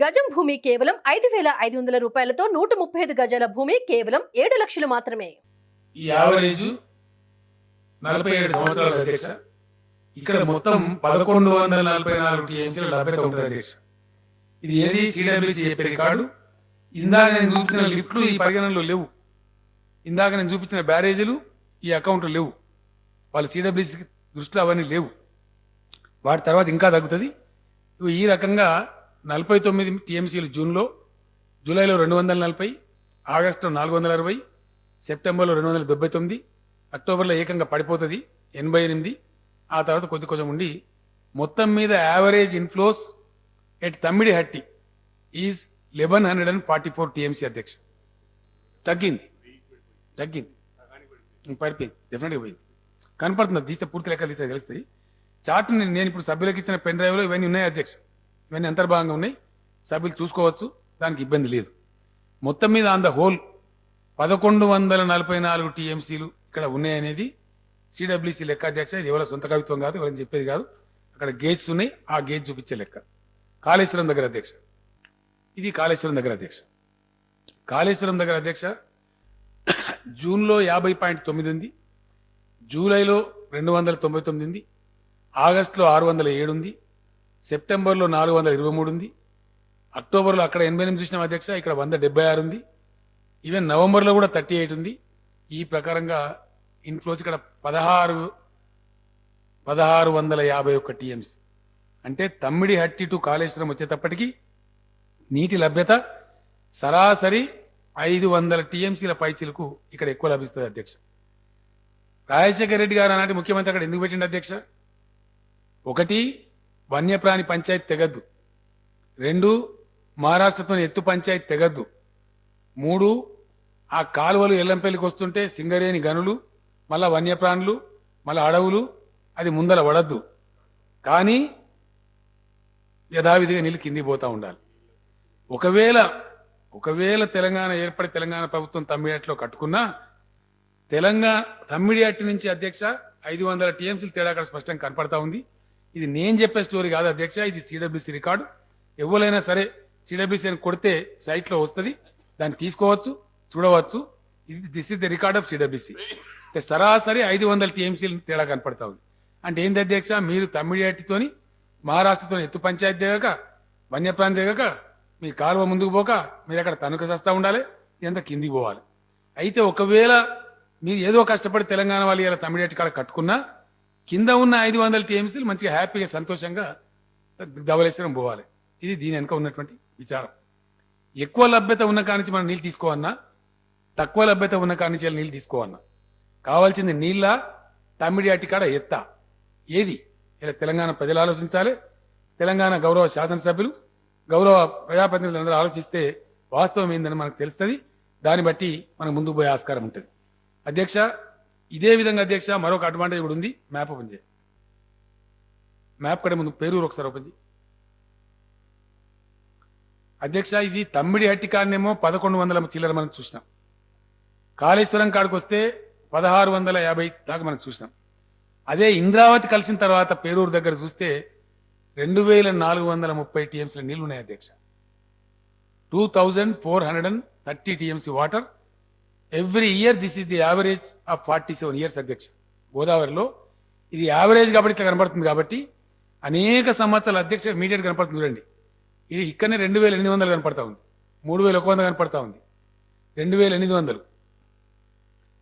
గజం భూమి కేవలం 5,500 రూపాయలతో 135 గజాల భూమి కేవలం 7 లక్షలు మాత్రమే. ఈ యావరేజ్ 47 సంవత్సరాల అధ్యక్ష. ఇక్కడ మొత్తం 1144 టీఎంసీల లభ్యత ఉంటుంది అధ్యక్ష. ఇది ఏది సిడబ్ల్యూసీ చెప్పే రికార్డు. ఇందాక నేను చూపించిన లిఫ్ట్లు ఈ పరిగణనలో లేవు. ఇందాక నేను చూపించిన బ్యారేజీలు ఈ అకౌంట్లో లేవు. వాళ్ళు సిడబ్ల్యూసీ దృష్టిలో అవన్నీ లేవు. వాటి తర్వాత ఇంకా తగ్గుతుంది. ఈ రకంగా 49 టీఎంసీలు జూన్లో, జూలైలో 240, ఆగస్టులో 460, సెప్టెంబర్లో 279, అక్టోబర్లో ఏకంగా పడిపోతుంది 88. ఆ తర్వాత కొద్ది కొంచెం ఉండి మొత్తం మీద average inflows at Tummidihatti is 1144 TMC అధ్యక్ష. తగ్గింది పడిపోయింది, డెఫినెట్గా పోయింది. కనపడుతుంది, తీస్తే పూర్తి లెక్కలు తీస్తే తెలుస్తాయి. చార్ట్ నేను ఇప్పుడు సభ్యులకు ఇచ్చిన పెన్ డ్రైవ్లో ఇవన్నీ ఉన్నాయి అధ్యక్ష. ఇవన్నీ అంతర్భాగంగా ఉన్నాయి, సభ్యులు చూసుకోవచ్చు, దానికి ఇబ్బంది లేదు. మొత్తం మీద ఆన్ ద హోల్ 1144 టీఎంసీలు ఇక్కడ ఉన్నాయనేది సిడబ్ల్యూసీ లెక్క అధ్యక్ష. ఇది ఎవరి సొంత కవిత్వం కాదు, ఎవరైనా చెప్పేది కాదు. అక్కడ గేజ్స్ ఉన్నాయి, ఆ గేజ్ చూపించే లెక్క. కాళేశ్వరం దగ్గర అధ్యక్ష, ఇది కాళేశ్వరం దగ్గర అధ్యక్ష. కాళేశ్వరం దగ్గర అధ్యక్ష జూన్లో 50.9 ఉంది, జూలైలో 299 ఉంది, ఆగస్టులో 607 ఉంది, సెప్టెంబర్లో 423 ఉంది, అక్టోబర్లో అక్కడ 88 చూసినాం అధ్యక్ష, ఇక్కడ 176 ఉంది, ఈవెన్ నవంబర్లో కూడా 38 ఉంది. ఈ ప్రకారంగా ఇన్ఫ్లోస్ ఇక్కడ 1651 టీఎంసీ. అంటే తమ్మిడిహట్టి టు కాళేశ్వరం వచ్చేటప్పటికి నీటి లభ్యత సరాసరి 500 టీఎంసీల పైచిలకు ఇక్కడ ఎక్కువ లభిస్తుంది అధ్యక్ష. రాజశేఖర రెడ్డి గారు ఆనాటి ముఖ్యమంత్రి అక్కడ ఎందుకు పెట్టిండు అధ్యక్ష? ఒకటి, వన్యప్రాణి పంచాయతీ తెగద్దు. 2, మహారాష్ట్రతో ఎత్తు పంచాయతీ తెగద్దు. 3, ఆ కాలువలు ఎల్లంపల్లికి వస్తుంటే సింగరేణి గనులు, మళ్ళా వన్యప్రాణులు, మళ్ళా అడవులు, అది ముందర పడద్దు. కానీ యథావిధిగా నీళ్ళు కింది పోతా ఉండాలి. ఒకవేళ తెలంగాణ ఏర్పడి తెలంగాణ ప్రభుత్వం తమ్మిడిహట్టిలో కట్టుకున్నా, తెలంగాణ తమ్మిడిహట్టి నుంచి అధ్యక్ష 500 టీఎంసీలు తేడా అక్కడ స్పష్టంగా కనపడతా ఉంది. ఇది నేను చెప్పే స్టోరీ కాదు అధ్యక్ష, ఇది సిడబ్ల్యూసీ రికార్డు. ఎవరైనా సరే సిడబ్ల్యూసీ అని కొడితే సైట్లో వస్తుంది, దాన్ని తీసుకోవచ్చు, చూడవచ్చు. This is the record of CWC. అంటే సరాసరి 500 టీఎంసీలు తేడా కనపడతా ఉంది. అంటే ఏంది అధ్యక్ష, మీరు తమ్మిడిహట్టితోని మహారాష్ట్రతో ఎత్తు పంచాయతీ దిగక, వన్యప్రాణి దిగక, మీ కాలువ ముందుకు పోక మీరు అక్కడ తనుక సస్తా ఉండాలి, ఇదంతా కిందికి పోవాలి. అయితే ఒకవేళ మీరు ఏదో కష్టపడి తెలంగాణ వాళ్ళు ఇలా తమ్మిడిహట్టి కాడ కట్టుకున్నా, కింద ఉన్న 500 టీఎంసీలు మంచిగా హ్యాపీగా సంతోషంగా ధవళేశ్వరం పోవాలి. ఇది దీని వెనుక ఉన్నటువంటి విచారం. ఎక్కువ లభ్యత ఉన్న కానించి మనం నీళ్ళు తీసుకోవన్నా, తక్కువ లభ్యత ఉన్న కానించి నీళ్ళు తీసుకోవన్నా, కావాల్సింది నీళ్ళ తమ్మిడిహట్టి కాడ ఎత్తా ఏది ఇలా తెలంగాణ ప్రజలు ఆలోచించాలి. తెలంగాణ గౌరవ శాసనసభ్యులు, గౌరవ ప్రజాప్రతినిధులు అందరూ ఆలోచిస్తే వాస్తవం ఏందని మనకు తెలుస్తుంది. దాన్ని బట్టి మనం ముందుకు పోయే ఆస్కారం ఉంటుంది అధ్యక్ష. ఇదే విధంగా అధ్యక్ష మరొక అడ్వాంటేజ్ కూడా ఉంది. మ్యాప్ ఓపెన్ చేయి. మ్యాప్ కంటే ముందు పేరూరు ఒకసారి ఓపెన్ చేయి అధ్యక్ష. ఇది తమ్మిడిహట్టి కాడనేమో 1100 చిల్లర మనం చూసినాం. కాళేశ్వరం కాడికి వస్తే 1650 దాకా మనం చూసినాం. అదే ఇంద్రావతి కలిసిన తర్వాత పేరూరు దగ్గర చూస్తే 2430 టీఎంసీల నీళ్లు ఉన్నాయి అధ్యక్ష. 2430 TMC water every year. This is the average of 47 years అధ్యక్ష. గోదావరిలో ఇది యావరేజ్ కాబట్టి ఇట్లా కనపడుతుంది. కాబట్టి అనేక సంవత్సరాల అధ్యక్ష ఇమీడియట్ కనపడుతుంది చూడండి. ఇది ఇక్కడనే 2800 కనపడతా ఉంది, 3100 కనపడతా ఉంది, 2800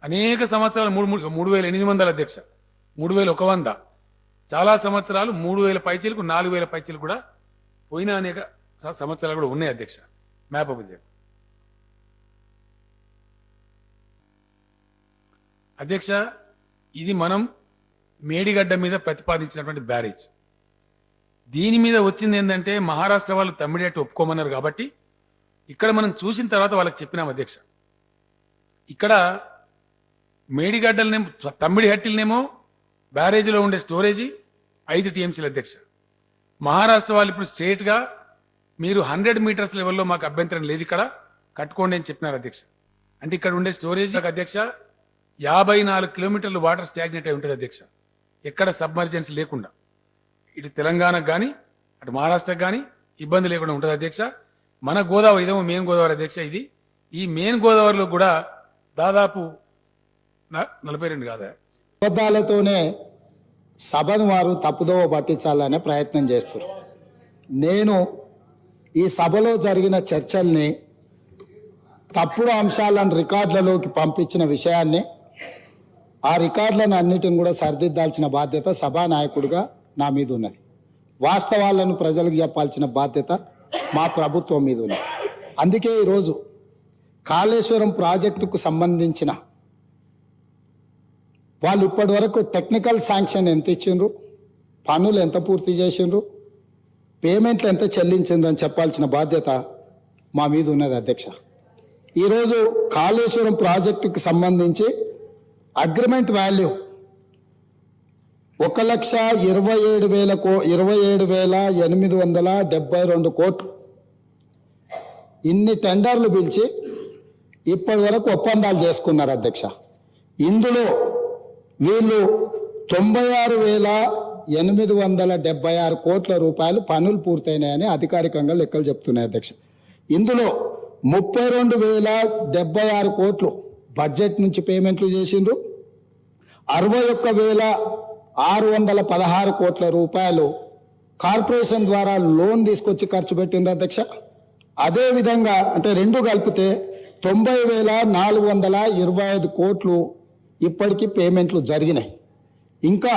అనేక సంవత్సరాలు 3800 అధ్యక్ష, 3100 చాలా సంవత్సరాలు 3000 పైచీలకు 4000 పైచీలు కూడా పోయిన అనేక సంవత్సరాలు కూడా ఉన్నాయి అధ్యక్ష. మ్యాప్ ఓపెన్ చేయండి అధ్యక్ష. ఇది మనం మేడిగడ్డ మీద ప్రతిపాదించినటువంటి బ్యారేజ్. దీని మీద వచ్చింది ఏంటంటే మహారాష్ట్ర వాళ్ళు తమ్మిడిహట్టి ఒప్పుకోమన్నారు కాబట్టి ఇక్కడ మనం చూసిన తర్వాత వాళ్ళకి చెప్పినాం అధ్యక్ష. ఇక్కడ మేడిగడ్డలనేమో తమ్మిడిహట్టిలనేమో బ్యారేజీలో ఉండే స్టోరేజీ 5 టీఎంసీలు అధ్యక్ష. మహారాష్ట్ర వాళ్ళు ఇప్పుడు స్ట్రేట్గా మీరు 100 మీటర్స్ లెవెల్లో మాకు అభ్యంతరం లేదు, ఇక్కడ కట్టుకోండి అని చెప్పినారు అధ్యక్ష. అంటే ఇక్కడ ఉండే స్టోరేజ్ అధ్యక్ష 54 కిలోమీటర్లు వాటర్ స్టాగ్నేట్ అయి ఉంటుంది అధ్యక్ష, ఎక్కడ సబ్మర్జెన్స్ లేకుండా. ఇటు తెలంగాణకు కానీ అటు మహారాష్ట్రకు కానీ ఇబ్బంది లేకుండా ఉంటుంది అధ్యక్ష. మన గోదావరి ఇదేమో మెయిన్ గోదావరి అధ్యక్ష. ఇది ఈ మెయిన్ గోదావరిలో కూడా దాదాపు 42 కాదా అబద్ధాలతోనే సభను వారు తప్పుదోవ పట్టించాలనే ప్రయత్నం చేస్తారు. నేను ఈ సభలో జరిగిన చర్చల్ని తప్పుడు అంశాలను రికార్డులలోకి పంపించిన విషయాన్ని, ఆ రికార్డులను అన్నిటిని కూడా సరిదిద్దాల్సిన బాధ్యత సభానాయకుడిగా నా మీద ఉన్నది. వాస్తవాలను ప్రజలకు చెప్పాల్సిన బాధ్యత మా ప్రభుత్వం మీద ఉన్నది. అందుకే ఈరోజు కాళేశ్వరం ప్రాజెక్టుకు సంబంధించిన వాళ్ళు ఇప్పటి వరకు టెక్నికల్ శాంక్షన్ ఎంత ఇచ్చిండ్రు, పనులు ఎంత పూర్తి చేసిండ్రు, పేమెంట్లు ఎంత చెల్లించిండ్రు అని చెప్పాల్సిన బాధ్యత మా మీద ఉన్నది అధ్యక్ష. ఈరోజు కాళేశ్వరం ప్రాజెక్టుకు సంబంధించి అగ్రిమెంట్ వాల్యూ 1,27,872 కోట్లు. ఇన్ని టెండర్లు పిలిచి ఇప్పటి వరకు ఒప్పందాలు చేసుకున్నారు అధ్యక్ష. ఇందులో వీళ్ళు 96,876 కోట్ల రూపాయలు పనులు పూర్తయినాయని అధికారికంగా లెక్కలు చెప్తున్నాయి అధ్యక్ష. ఇందులో 32,076 కోట్లు బడ్జెట్ నుంచి పేమెంట్లు చేసిండ్రు. 61,616 కోట్ల రూపాయలు కార్పొరేషన్ ద్వారా లోన్ తీసుకొచ్చి ఖర్చు పెట్టిండ్రు అధ్యక్ష. అదేవిధంగా అంటే రెండు కలిపితే 90,425 కోట్లు ఇప్పటికీ పేమెంట్లు జరిగినాయి. ఇంకా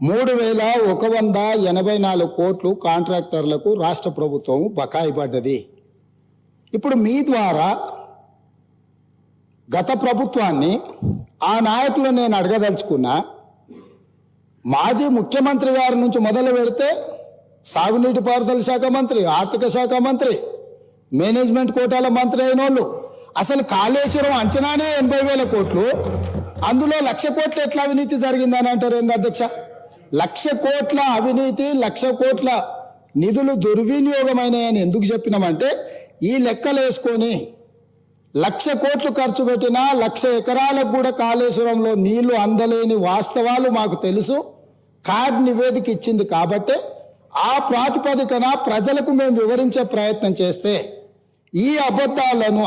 3,184 కోట్లు కాంట్రాక్టర్లకు రాష్ట్ర ప్రభుత్వం బకాయి పడ్డది. ఇప్పుడు మీ ద్వారా గత ప్రభుత్వాన్ని ఆ నాయకులు నేను అడగదలుచుకున్నా, మాజీ ముఖ్యమంత్రి గారి నుంచి మొదలు పెడితే సాగునీటి పారుదల శాఖ మంత్రి, ఆర్థిక శాఖ మంత్రి, మేనేజ్మెంట్ కోటాల మంత్రి అయిన వాళ్ళు అసలు కాళేశ్వరం అంచనానే 80,000 కోట్లు, అందులో 1,00,000 కోట్ల ఎట్లా అవినీతి జరిగిందని అంటారు ఏంది అధ్యక్ష? 1,00,000 కోట్ల అవినీతి, 1,00,000 కోట్ల నిధులు దుర్వినియోగమైనాయని ఎందుకు చెప్పినామంటే, ఈ లెక్కలు వేసుకొని 1,00,000 కోట్లు ఖర్చు పెట్టినా 1,00,000 ఎకరాలకు కూడా కాళేశ్వరంలో నీళ్లు అందలేని వాస్తవాలు మాకు తెలుసు. కార్డ్ నివేదిక ఇచ్చింది కాబట్టి ఆ ప్రాతిపదికన ప్రజలకు మేము వివరించే ప్రయత్నం చేస్తే ఈ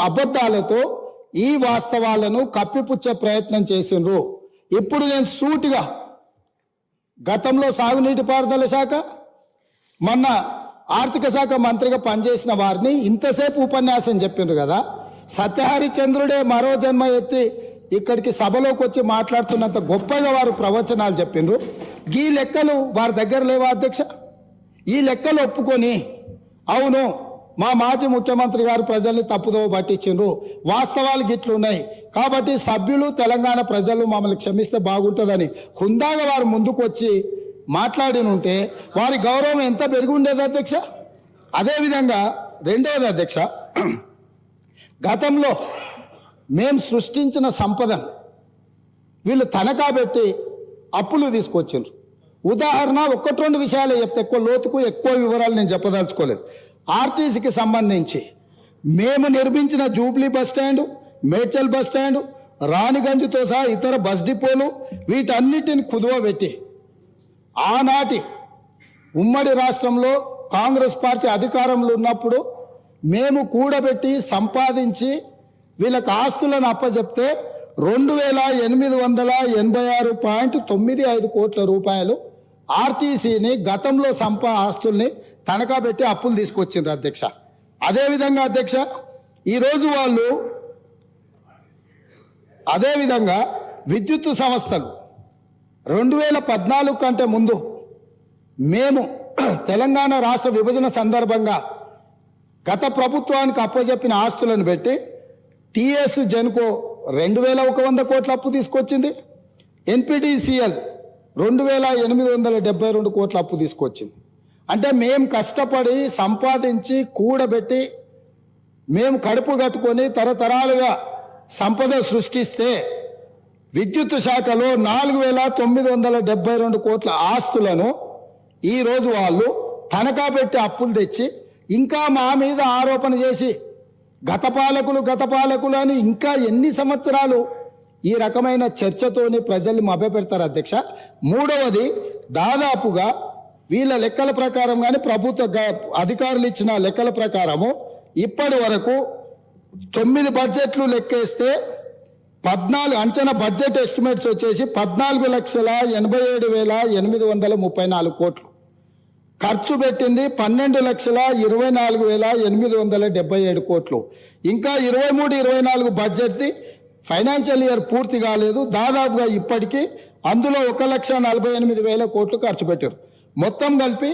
అబద్ధాలతో ఈ వాస్తవాలను కప్పిపుచ్చే ప్రయత్నం చేసిండ్రు. ఇప్పుడు నేను సూటిగా గతంలో సాగునీటి పారుదల శాఖ, మొన్న ఆర్థిక శాఖ మంత్రిగా పనిచేసిన వారిని ఇంతసేపు ఉపన్యాసం చెప్పిండ్రు కదా, సత్యహరిచంద్రుడే మరో జన్మ ఎత్తి ఇక్కడికి సభలోకి వచ్చి మాట్లాడుతున్నంత గొప్పగా వారు ప్రవచనాలు చెప్పిండ్రు. ఈ లెక్కలు వారి దగ్గర లేవా అధ్యక్ష? ఈ లెక్కలు ఒప్పుకొని అవును మా మాజీ ముఖ్యమంత్రి గారు ప్రజల్ని తప్పుదోవ పట్టించిండ్రు, వాస్తవాలు గిట్లున్నాయి కాబట్టి సభ్యులు తెలంగాణ ప్రజలు మమ్మల్ని క్షమిస్తే బాగుంటుందని హుందాగా వారు ముందుకు వచ్చి మాట్లాడి ఉంటే వారి గౌరవం ఎంత పెరిగి ఉండేది అధ్యక్ష. అదేవిధంగా రెండవది అధ్యక్ష, గతంలో మేము సృష్టించిన సంపదను వీళ్ళు తనఖా పెట్టి అప్పులు తీసుకొచ్చిండ్రు. ఉదాహరణ 1-2 విషయాలు చెప్తే ఎక్కువ లోతుకు ఎక్కువ వివరాలు నేను చెప్పదలుచుకోలేదు. ఆర్టీసీకి సంబంధించి మేము నిర్మించిన jubilee bus stand, Medchal bus stand, రాణిగంజ్తో సహా ఇతర బస్ డిపోలు వీటన్నిటిని కుదువ పెట్టి ఆనాటి ఉమ్మడి రాష్ట్రంలో కాంగ్రెస్ పార్టీ అధికారంలో ఉన్నప్పుడు మేము కూడబెట్టి సంపాదించి వీళ్ళకి ఆస్తులను అప్పచెప్తే 2,886.95 కోట్ల రూపాయలు ఆర్టీసీని గతంలో ఆస్తుల్ని తనఖా పెట్టి అప్పులు తీసుకొచ్చిండ్రు అధ్యక్ష. అదేవిధంగా అధ్యక్ష ఈరోజు వాళ్ళు అదేవిధంగా విద్యుత్ సంస్థలు 2014 కంటే ముందు మేము తెలంగాణ రాష్ట్ర విభజన సందర్భంగా గత ప్రభుత్వానికి అప్పచెప్పిన ఆస్తులను పెట్టి టీఎస్ జెన్కో 2,100 కోట్ల అప్పు తీసుకొచ్చింది. ఎన్పిటిసిఎల్ 2,872 కోట్ల అప్పు తీసుకొచ్చింది. అంటే మేము కష్టపడి సంపాదించి కూడబెట్టి మేము కడుపు కట్టుకొని తరతరాలుగా సంపద సృష్టిస్తే విద్యుత్ శాఖలో 4,972 కోట్ల ఆస్తులను ఈరోజు వాళ్ళు తనఖా పెట్టి అప్పులు తెచ్చి ఇంకా మా మీద ఆరోపణ చేసి గత పాలకులు అని ఇంకా ఎన్ని సంవత్సరాలు ఈ రకమైన చర్చతోని ప్రజల్ని మభ్యపెడతారు అధ్యక్ష. మూడవది, దాదాపుగా వీళ్ళ లెక్కల ప్రకారం కానీ ప్రభుత్వ అధికారులు ఇచ్చిన లెక్కల ప్రకారము ఇప్పటి వరకు 9 బడ్జెట్లు లెక్కేస్తే 14 అంచనా బడ్జెట్ ఎస్టిమేట్స్ వచ్చేసి 14,87,834 కోట్లు. ఖర్చు పెట్టింది 12,24,877 కోట్లు. ఇంకా 23-24 బడ్జెట్ది ఫైనాన్షియల్ ఇయర్ పూర్తి కాలేదు. దాదాపుగా ఇప్పటికీ అందులో 1,48,000 కోట్లు ఖర్చు పెట్టారు. మొత్తం కలిపి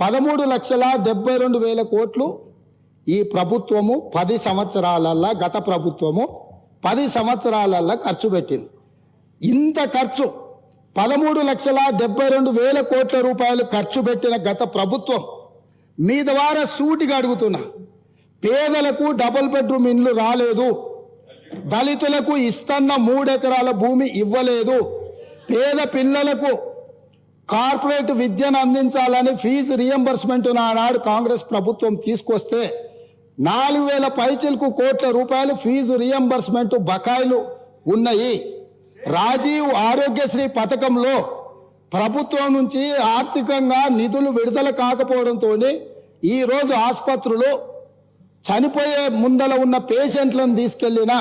13,72,000 కోట్లు ఈ ప్రభుత్వము 10 సంవత్సరాలల్లా, గత ప్రభుత్వము 10 సంవత్సరాలల్లా ఖర్చు పెట్టింది. ఇంత ఖర్చు 13,72,000 కోట్ల రూపాయలు ఖర్చు పెట్టిన గత ప్రభుత్వం మీ ద్వారా సూటిగా అడుగుతున్నా, పేదలకు డబుల్ బెడ్రూమ్ ఇండ్లు రాలేదు, దళితులకు ఇస్తున్న 3 ఎకరాల భూమి ఇవ్వలేదు, పేద పిల్లలకు కార్పొరేట్ విద్యను అందించాలని ఫీజు రియంబర్స్మెంట్ ఆనాడు కాంగ్రెస్ ప్రభుత్వం తీసుకొస్తే 4,000 పైచిలకు కోట్ల రూపాయలు ఫీజు రియంబర్స్మెంట్ బకాయిలు ఉన్నాయి. రాజీవ్ ఆరోగ్యశ్రీ పథకంలో ప్రభుత్వం నుంచి ఆర్థికంగా నిధులు విడుదల కాకపోవడంతో ఈరోజు ఆసుపత్రులు చనిపోయే ముందల ఉన్న పేషెంట్లను తీసుకెళ్లిన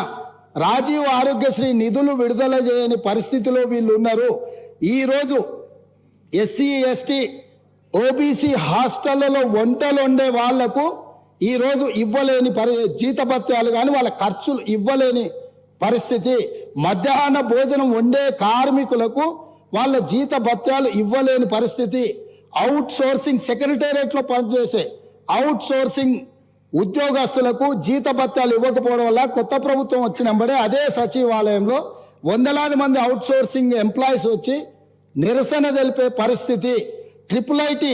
రాజీవ్ ఆరోగ్యశ్రీ నిధులు విడుదల చేయని పరిస్థితిలో వీళ్ళు ఉన్నారు. ఈరోజు ఎస్సీ ఎస్టీ ఓబీసీ హాస్టళ్లలో వంటలు వండే వాళ్లకు ఈరోజు ఇవ్వలేని జీతభత్యాలు కానీ వాళ్ళ ఖర్చులు ఇవ్వలేని పరిస్థితి. మధ్యాహ్న భోజనం వండే కార్మికులకు వాళ్ళ జీతభత్యాలు ఇవ్వలేని పరిస్థితి. అవుట్ సోర్సింగ్ సెక్రటేరియట్లో పనిచేసే అవుట్ సోర్సింగ్ ఉద్యోగస్తులకు జీతభత్యాలు ఇవ్వకపోవడం వల్ల కొత్త ప్రభుత్వం వచ్చినప్పుడే అదే సచివాలయంలో వందలాది మంది అవుట్ సోర్సింగ్ ఎంప్లాయీస్ వచ్చి నిరసన తెలిపే పరిస్థితి. Triple IT